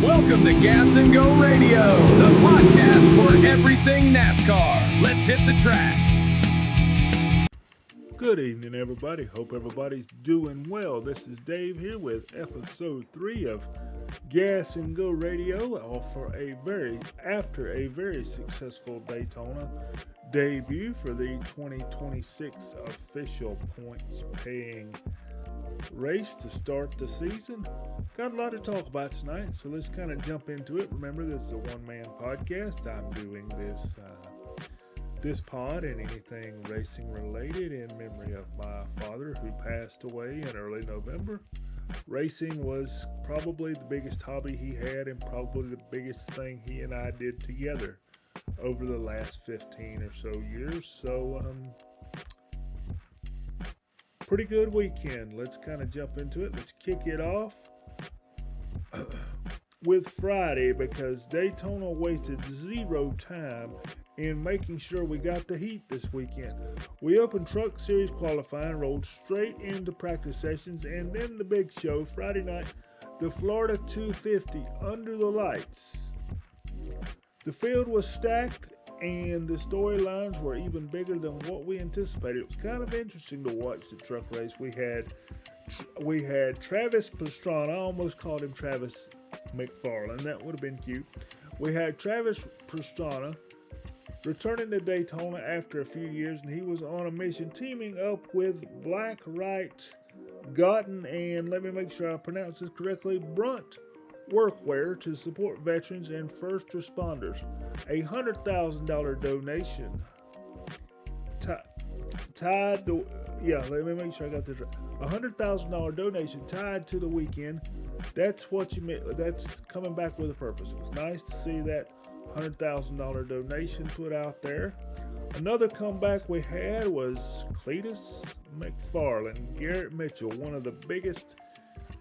Welcome to Gas and Go Radio, the podcast for everything NASCAR. Let's hit the track. Good evening, everybody. Hope everybody's doing well. This is Dave here with episode 3 of Gas and Go Radio, after a very successful Daytona debut for the 2026 official points-paying race to start the season. Got a lot to talk about tonight, so let's kind of jump into it. Remember, this is a one-man podcast. I'm doing this pod and anything racing related in memory of my father, who passed away in early November. Racing was probably the biggest hobby he had and probably the biggest thing he and I did together over the last 15 or so years. So, pretty good weekend. Let's kind of jump into it. Let's kick it off with Friday, because Daytona wasted zero time in making sure we got the heat this weekend. We opened Truck Series qualifying, rolled straight into practice sessions, and then the big show Friday night, the Florida 250 under the lights. The field was stacked, and the storylines were even bigger than what we anticipated. It was kind of interesting to watch the truck race. We had Travis Pastrana. I almost called him Travis McFarland. That would have been cute. We had Travis Pastrana returning to Daytona after a few years, and he was on a mission teaming up with Black Wright Gotten and, let me make sure I pronounce this correctly, Brunt Workwear to support veterans and first responders. A $100,000 donation let me make sure I got this right. A $100,000 donation tied to the weekend. That's what you meant. That's coming back with a purpose. It was nice to see that $100,000 donation put out there. Another comeback we had was Cletus McFarland, Garrett Mitchell, one of the biggest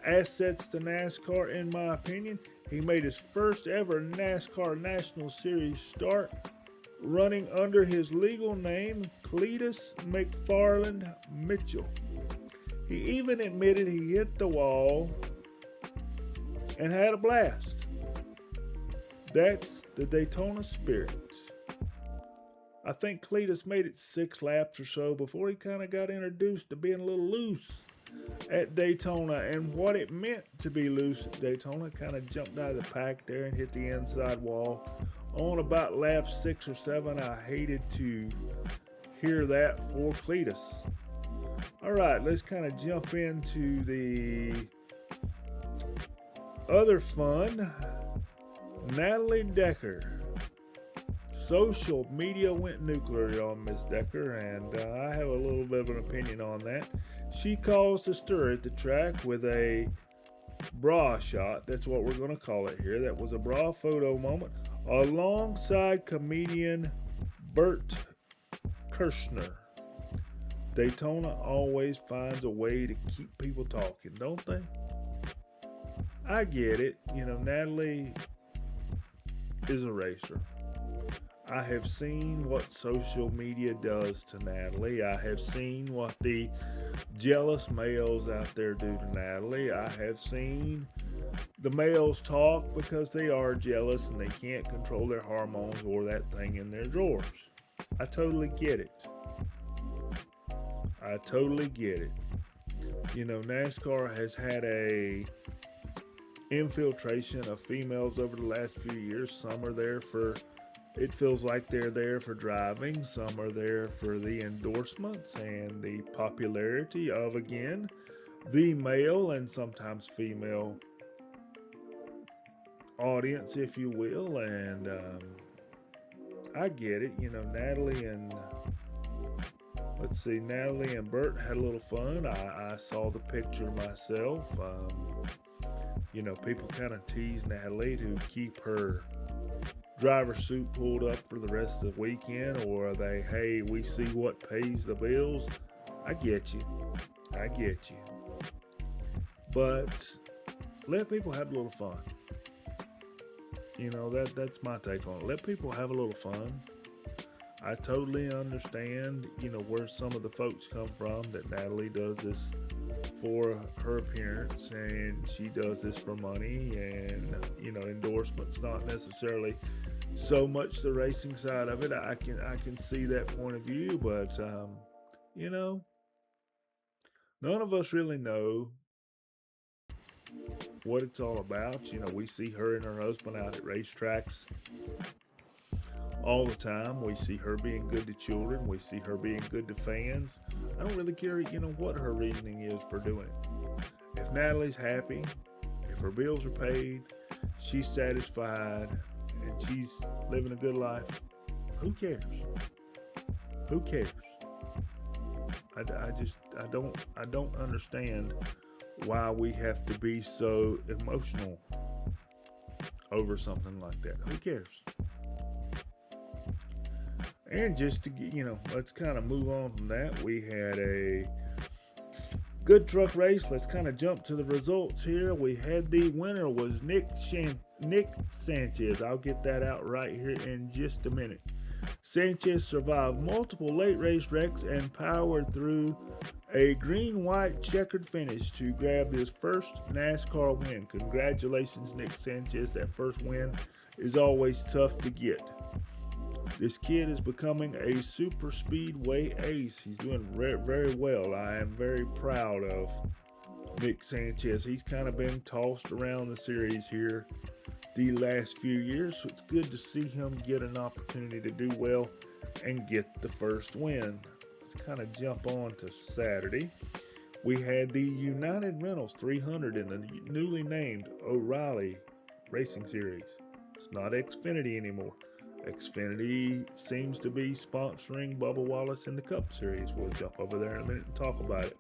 assets to NASCAR in my opinion. He made his first ever NASCAR National Series start running under his legal name, Cletus McFarland Mitchell. He even admitted he hit the wall and had a blast. That's the Daytona spirit. I think Cletus made it 6 laps or so before he kind of got introduced to being a little loose at Daytona, and what it meant to be loose at Daytona. Kind of jumped out of the pack there and hit the inside wall on about lap 6 or 7. I hated to hear that for Cletus. All right, let's kind of jump into the other fun. Natalie Decker. Social media went nuclear on Miss Decker, and I have a little bit of an opinion on that. She caused a stir at the track with a bra shot. That's what we're going to call it here. That was a bra photo moment alongside comedian Bert Kirshner. Daytona always finds a way to keep people talking, don't they? I get it. Natalie is a racer. I have seen what social media does to Natalie. I have seen what the jealous males out there do to Natalie. I have seen the males talk because they are jealous and they can't control their hormones or that thing in their drawers. I totally get it. NASCAR has had a infiltration of females over the last few years. Some are there it feels like they're there for driving. Some are there for the endorsements and the popularity of, again, the male and sometimes female audience, if you will. And I get it. Natalie and Bert had a little fun. I saw the picture myself. People kind of tease Natalie to keep her driver suit pulled up for the rest of the weekend, or hey, we see what pays the bills. I get you. But let people have a little fun. That's my take on it. Let people have a little fun. I totally understand, where some of the folks come from, that Natalie does this for her appearance, and she does this for money and endorsements, not necessarily so much the racing side of it. I can see that point of view, but none of us really know what it's all about. We see her and her husband out at racetracks all the time. We see her being good to children. We see her being good to fans. I don't really care, what her reasoning is for doing it. If Natalie's happy, if her bills are paid, she's satisfied, and she's living a good life, who cares? Who cares? I don't understand why we have to be so emotional over something like that. Who cares? And just to get, let's kind of move on from that. We had a good truck race. Let's kind of jump to the results here. We had the winner was Nick Sanchez. I'll get that out right here in just a minute. Sanchez survived multiple late race wrecks and powered through a green-white checkered finish to grab his first NASCAR win. Congratulations, Nick Sanchez. That first win is always tough to get. This kid is becoming a superspeedway ace. He's doing very well. I am very proud of Nick Sanchez. He's kind of been tossed around the series here the last few years, so it's good to see him get an opportunity to do well and get the first win. Let's kind of jump on to Saturday. We had the United Rentals 300 in the newly named O'Reilly Racing Series. It's not Xfinity anymore. Xfinity seems to be sponsoring Bubba Wallace in the Cup Series. We'll jump over there in a minute and talk about it.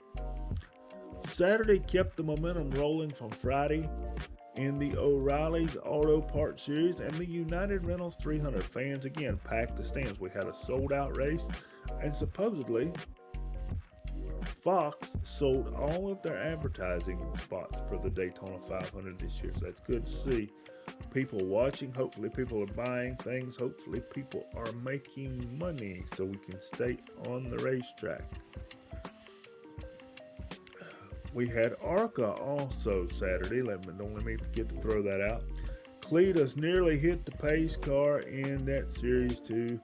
Saturday kept the momentum rolling from Friday in the O'Reilly's Auto Parts Series, and the United Rentals 300 fans again packed the stands. We had a sold-out race, and supposedly Fox sold all of their advertising spots for the Daytona 500 this year, so that's good to see. People watching, hopefully people are buying things, hopefully people are making money so we can stay on the racetrack. We had ARCA also Saturday. Don't let me forget to throw that out. Cletus nearly hit the pace car in that series too.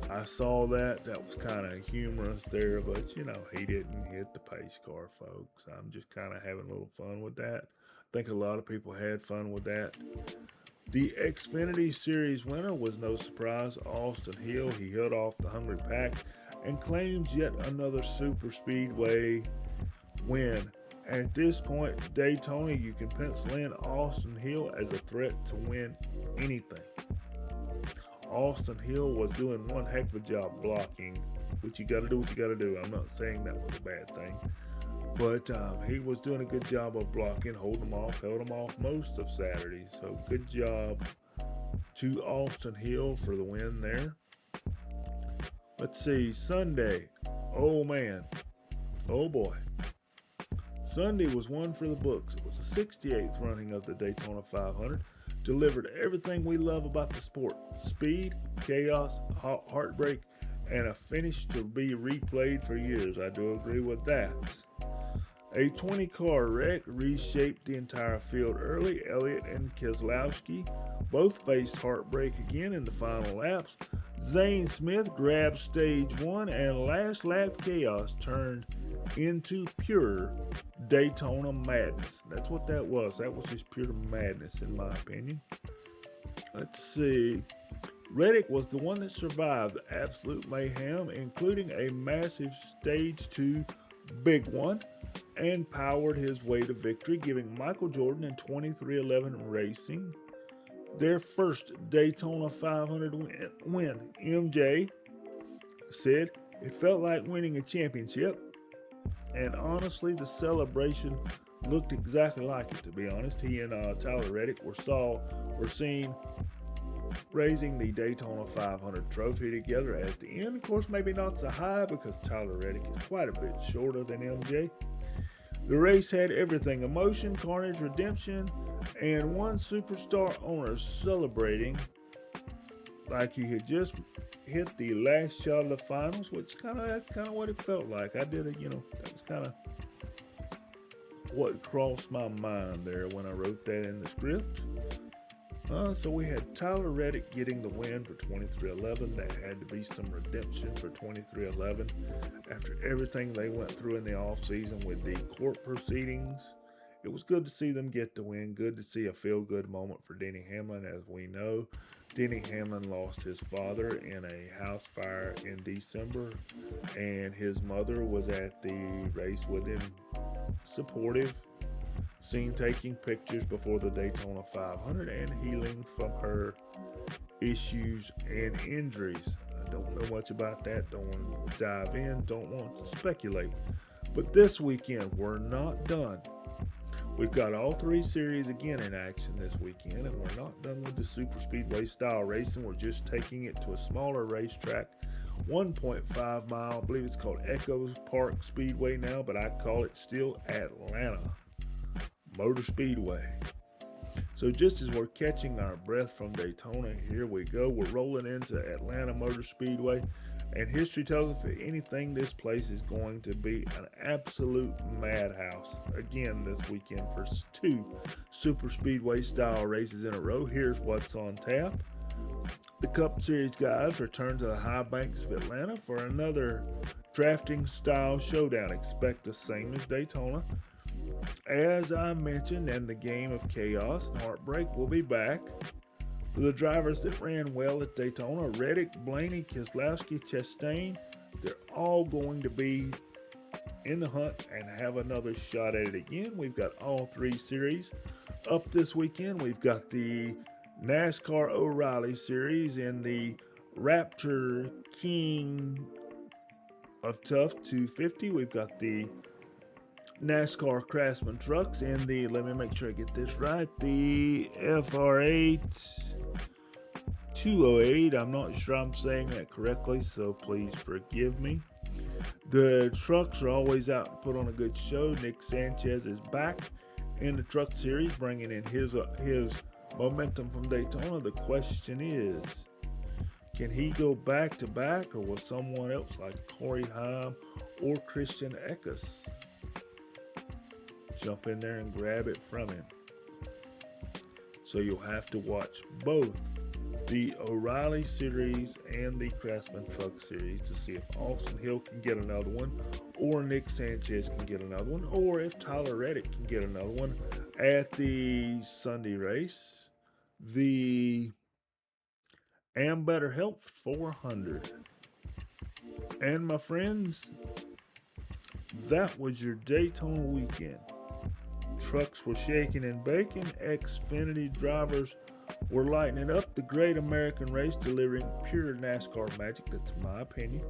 I saw that. That was kind of humorous there, but he didn't hit the pace car, folks. I'm just kind of having a little fun with that. I think a lot of people had fun with that. The Xfinity Series winner was no surprise, Austin Hill. He held off the Hungry Pack and claims yet another super speedway win. At this point, Daytona, you can pencil in Austin Hill as a threat to win anything. Austin Hill was doing one heck of a job blocking, but you got to do what you got to do. I'm not saying that was a bad thing, but he was doing a good job of blocking, held them off most of Saturday. So good job to Austin Hill for the win there. Let's see, Sunday. Oh man, oh boy. Sunday was one for the books. It was the 68th running of the Daytona 500. Delivered everything we love about the sport. Speed, chaos, heartbreak, and a finish to be replayed for years. I do agree with that. A 20-car wreck reshaped the entire field early. Elliott and Keselowski both faced heartbreak again in the final laps. Zane Smith grabbed stage one, and last lap chaos turned into pure Daytona madness. That's what that was. That was just pure madness, in my opinion. Let's see. Reddick was the one that survived the absolute mayhem, including a massive stage 2 big one, and powered his way to victory, giving Michael Jordan and 23XI Racing their first Daytona 500 win. MJ said, "It felt like winning a championship." And honestly, the celebration looked exactly like it, to be honest. He and Tyler Reddick were seen raising the Daytona 500 trophy together at the end. Of course, maybe not so high because Tyler Reddick is quite a bit shorter than MJ. The race had everything: emotion, carnage, redemption, and one superstar owner celebrating like he had just hit the last shot of the finals, which that's kind of what it felt like. I did it, that was kind of what crossed my mind there when I wrote that in the script. So we had Tyler Reddick getting the win for 2311. There had to be some redemption for 2311 after everything they went through in the offseason with the court proceedings. It was good to see them get the win. Good to see a feel-good moment for Denny Hamlin. As we know, Denny Hamlin lost his father in a house fire in December, and his mother was at the race with him, supportive, seen taking pictures before the Daytona 500 and healing from her issues and injuries. I don't know much about that. Don't want to dive in. Don't want to speculate. But this weekend, we're not done. We've got all three series again in action this weekend, and we're not done with the superspeedway style racing. We're just taking it to a smaller racetrack, 1.5 mile. I believe it's called Echo Park Speedway now, but I call it still Atlanta Motor Speedway. So just as we're catching our breath from Daytona, here we go. We're rolling into Atlanta Motor Speedway. And history tells us, if anything, this place is going to be an absolute madhouse. Again, this weekend for two super speedway style races in a row. Here's what's on tap. The Cup Series guys return to the high banks of Atlanta for another drafting style showdown. Expect the same as Daytona. As I mentioned, and the game of chaos and heartbreak will be back. For the drivers that ran well at Daytona, Reddick, Blaney, Keselowski, Chastain, they're all going to be in the hunt and have another shot at it again. We've got all three series up this weekend. We've got the NASCAR O'Reilly Series and the Raptor King of Tough 250. We've got the NASCAR Craftsman Trucks and the, let me make sure I get this right, the FR8 208. I'm not sure I'm saying that correctly, so please forgive me. The trucks are always out to put on a good show. Nick Sanchez is back in the truck series, bringing in his momentum from Daytona. The question is, can he go back to back, or will someone else like Corey Heim or Christian Eckes jump in there and grab it from him? So you'll have to watch both the O'Reilly Series and the Craftsman Truck Series to see if Austin Hill can get another one, or Nick Sanchez can get another one, or if Tyler Reddick can get another one at the Sunday race, the Am Better Health 400. And my friends, that was your Daytona weekend. Trucks were shaking and baking. Xfinity drivers were lighting it up. The Great American Race delivering pure NASCAR magic. That's my opinion.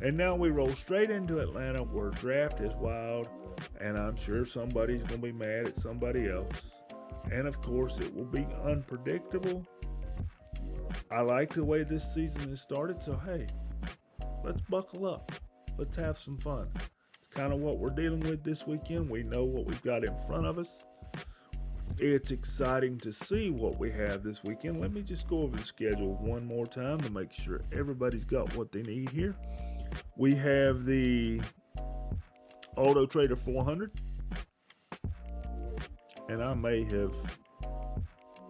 And now we roll straight into Atlanta, where draft is wild, and I'm sure somebody's going to be mad at somebody else. And of course, it will be unpredictable. I like the way this season has started, so hey, let's buckle up. Let's have some fun. It's kind of what we're dealing with this weekend. We know what we've got in front of us. It's exciting to see what we have this weekend. Let me just go over the schedule one more time to make sure everybody's got what they need here. We have the Auto Trader 400. And I may have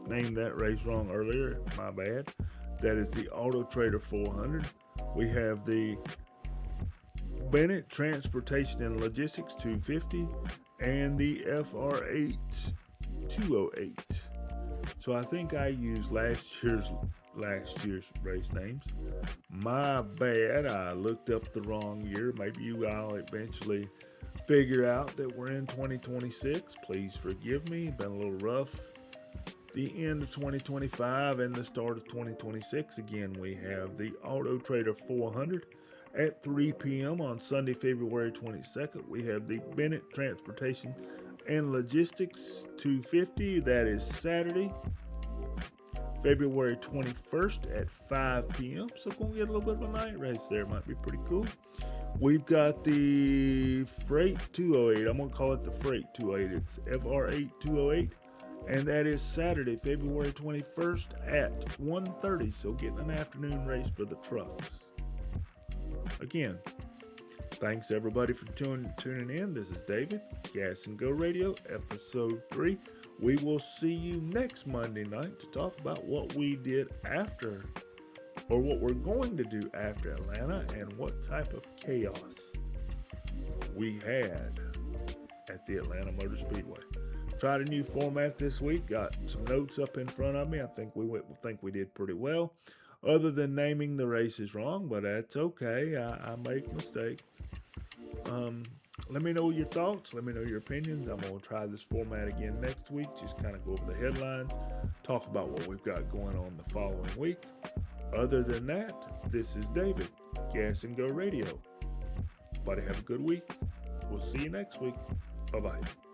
named that race wrong earlier. My bad. That is the Auto Trader 400. We have the Bennett Transportation and Logistics 250 and the FR8 208. So I think I used last year's race names. My bad. I looked up the wrong year. Maybe I'll eventually figure out that we're in 2026. Please forgive me. Been a little rough. The end of 2025 and the start of 2026. Again, we have the Auto Trader 400 at 3 p.m. on Sunday, February 22nd. We have the Bennett Transportation and Logistics 250. That is Saturday, February 21st at 5 p.m. So going to get a little bit of a night race there. Might be pretty cool. We've got the Freight 208. I'm going to call it the Freight 208. It's FR8 208. And that is Saturday, February 21st at 1:30. So getting an afternoon race for the trucks. Again, Thanks everybody for tuning in. This is David, Gas and Go Radio, episode 3. We will see you next Monday night to talk about what we did after, or what we're going to do after Atlanta, and what type of chaos we had at the Atlanta Motor Speedway. Tried a new format this week. Got some notes up in front of me. I think we did pretty well, other than naming the races wrong, but that's okay. I make mistakes. Let me know your thoughts. Let me know your opinions. I'm going to try this format again next week. Just kind of go over the headlines, talk about what we've got going on the following week. Other than that, this is David, Gas and Go Radio. Everybody have a good week. We'll see you next week. Bye-bye.